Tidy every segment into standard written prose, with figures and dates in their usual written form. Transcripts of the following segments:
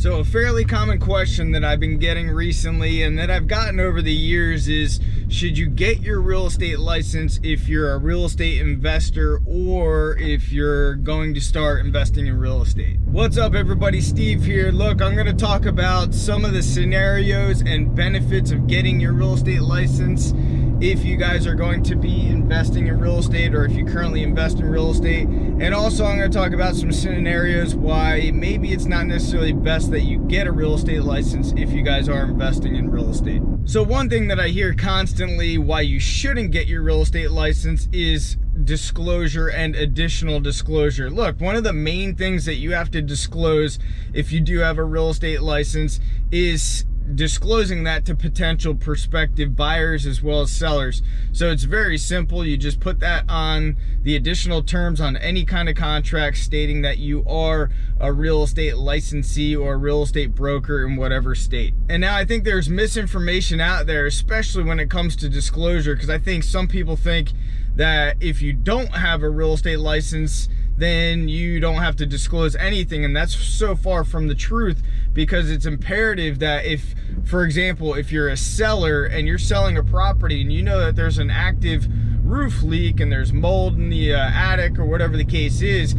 So a fairly common question that I've been getting recently and that I've gotten over the years is, should you get your real estate license if you're a real estate investor or if you're going to start investing in real estate? What's up everybody, Steve here. Look, I'm going to talk about some of the scenarios and benefits of getting your real estate license if you guys are going to be investing in real estate or if you currently invest in real estate. And also I'm going to talk about some scenarios why maybe it's not necessarily best that you get a real estate license if you guys are investing in real estate. So one thing that I hear constantly why you shouldn't get your real estate license is disclosure and additional disclosure. Look, one of the main things that you have to disclose if you do have a real estate license is disclosing that to potential prospective buyers as well as sellers. So it's very simple. You just put that on the additional terms on any kind of contract stating that you are a real estate licensee or a real estate broker in whatever state. And now I think there's misinformation out there, especially when it comes to disclosure, because I think some people think that if you don't have a real estate license, then you don't have to disclose anything, and that's so far from the truth, because it's imperative that if, for example, if you're a seller and you're selling a property and you know that there's an active roof leak and there's mold in the attic or whatever the case is,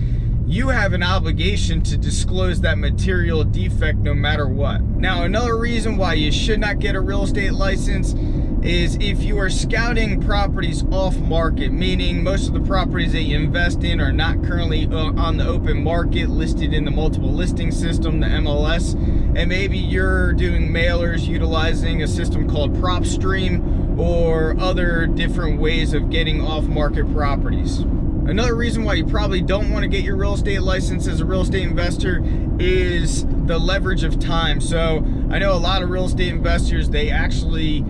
you have an obligation to disclose that material defect no matter what. Now, another reason why you should not get a real estate license is if you are scouting properties off market, meaning most of the properties that you invest in are not currently on the open market, listed in the multiple listing system, the MLS, and maybe you're doing mailers utilizing a system called PropStream or other different ways of getting off market properties. Another reason why you probably don't want to get your real estate license as a real estate investor is the leverage of time. So I know a lot of real estate investors, they actually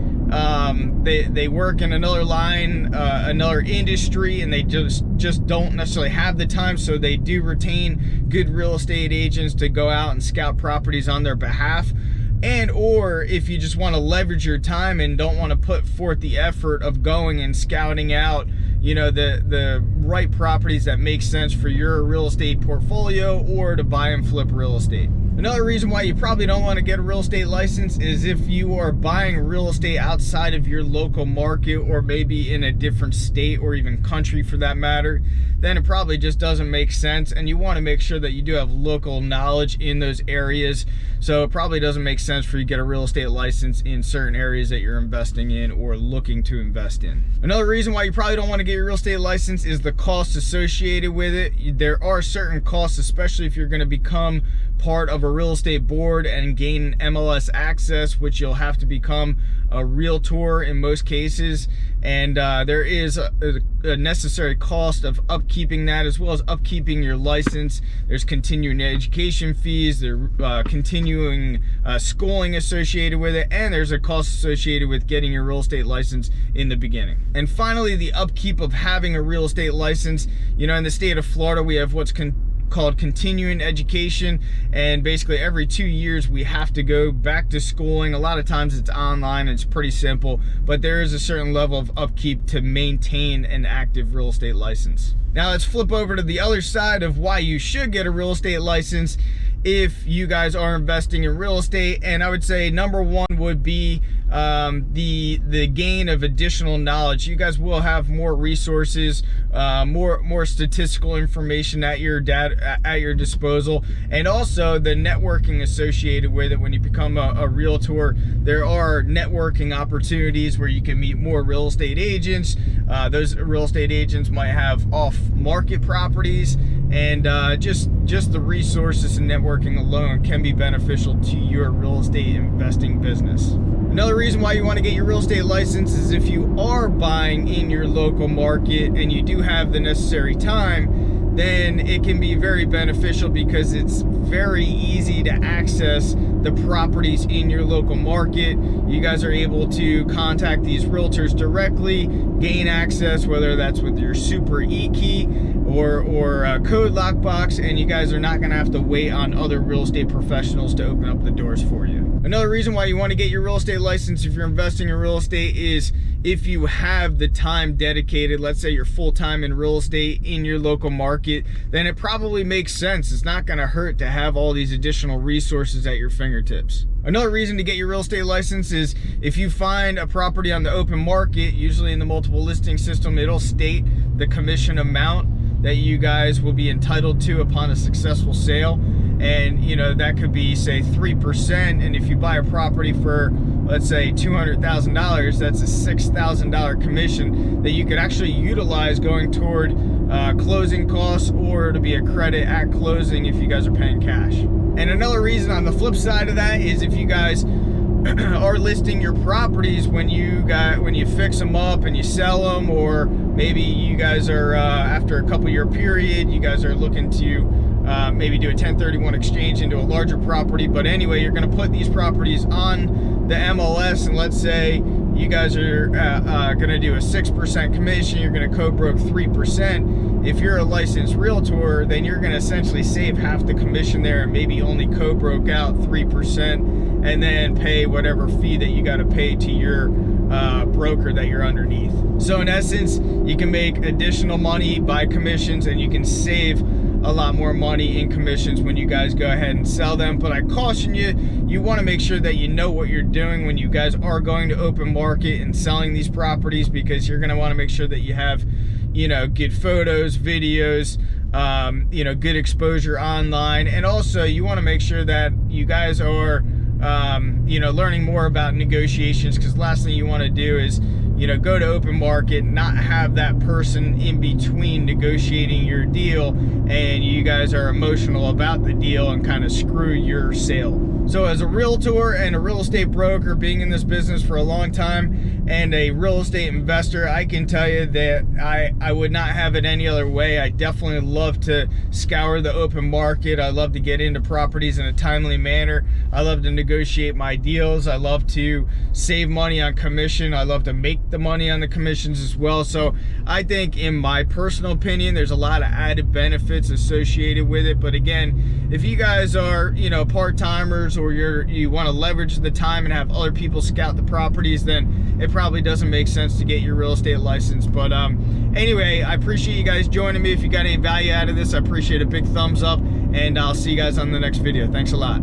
they work in another line, another industry, and they just don't necessarily have the time, so they do retain good real estate agents to go out and scout properties on their behalf. And or if you just want to leverage your time and don't want to put forth the effort of going and scouting out, you know, the right properties that make sense for your real estate portfolio or to buy and flip real estate. Another reason why you probably don't want to get a real estate license is if you are buying real estate outside of your local market or maybe in a different state or even country for that matter, then it probably just doesn't make sense, and you want to make sure that you do have local knowledge in those areas. So it probably doesn't make sense for you to get a real estate license in certain areas that you're investing in or looking to invest in. Another reason why you probably don't want to get your real estate license is the cost associated with it. There are certain costs, especially if you're going to become part of a real estate board and gain MLS access, which you'll have to become a realtor in most cases, and there is a necessary cost of upkeeping that, as well as upkeeping your license. There's continuing education fees, there's continuing schooling associated with it, and there's a cost associated with getting your real estate license in the beginning. And finally, the upkeep of having a real estate license. You know, in the state of Florida, we have what's called continuing education, and basically every 2 years we have to go back to schooling. A lot of times it's online and it's pretty simple, but there is a certain level of upkeep to maintain an active real estate license. Now let's flip over to the other side of why you should get a real estate license if you guys are investing in real estate. And I would say number one would be the gain of additional knowledge. You guys will have more resources, more statistical information at your disposal, and also the networking associated with it. When you become a realtor, there are networking opportunities where you can meet more real estate agents. Those real estate agents might have off-market properties, and just the resources and networking alone can be beneficial to your real estate investing business. Another reason why you want to get your real estate license is if you are buying in your local market and you do have the necessary time, then it can be very beneficial because it's very easy to access the properties in your local market. You guys are able to contact these realtors directly, gain access, whether that's with your Super E-Key or Code Lockbox, and you guys are not going to have to wait on other real estate professionals to open up the doors for you. Another reason why you want to get your real estate license if you're investing in real estate is if you have the time dedicated, let's say you're full-time in real estate in your local market, then it probably makes sense. It's not going to hurt to have all these additional resources at your fingertips. Another reason to get your real estate license is if you find a property on the open market, usually in the multiple listing system, it'll state the commission amount that you guys will be entitled to upon a successful sale. And you know, that could be say 3%, and if you buy a property for, let's say, $200,000, that's a $6,000 commission that you could actually utilize going toward closing costs, or to be a credit at closing if you guys are paying cash. And another reason on the flip side of that is if you guys are listing your properties when you fix them up and you sell them, or maybe you guys are after a couple year period, you guys are looking to maybe do a 1031 exchange into a larger property. But anyway, you're going to put these properties on the MLS, and let's say you guys are going to do a 6% commission, you're going to co-broke 3%. If you're a licensed realtor, then you're going to essentially save half the commission there and maybe only co-broke out 3%, and then pay whatever fee that you got to pay to your broker that you're underneath. So in essence, you can make additional money by commissions, and you can save a lot more money in commissions when you guys go ahead and sell them. But I caution you, you want to make sure that you know what you're doing when you guys are going to open market and selling these properties, because you're going to want to make sure that you have, you know, good photos, videos, you know, good exposure online. And also you want to make sure that you guys are you know, learning more about negotiations, because last thing you want to do is, you know, go to open market, not have that person in between negotiating your deal, and you guys are emotional about the deal and kind of screw your sale. So as a realtor and a real estate broker, being in this business for a long time, and a real estate investor, I can tell you that I would not have it any other way. I definitely love to scour the open market. I love to get into properties in a timely manner. I love to negotiate my deals. I love to save money on commission. I love to make the money on the commissions as well. So I think, in my personal opinion, there's a lot of added benefits associated with it. But again, if you guys are, you know, part-timers, or you want to leverage the time and have other people scout the properties, then it probably doesn't make sense to get your real estate license. But anyway, I appreciate you guys joining me. If you got any value out of this, I appreciate a big thumbs up, and I'll see you guys on the next video. Thanks a lot.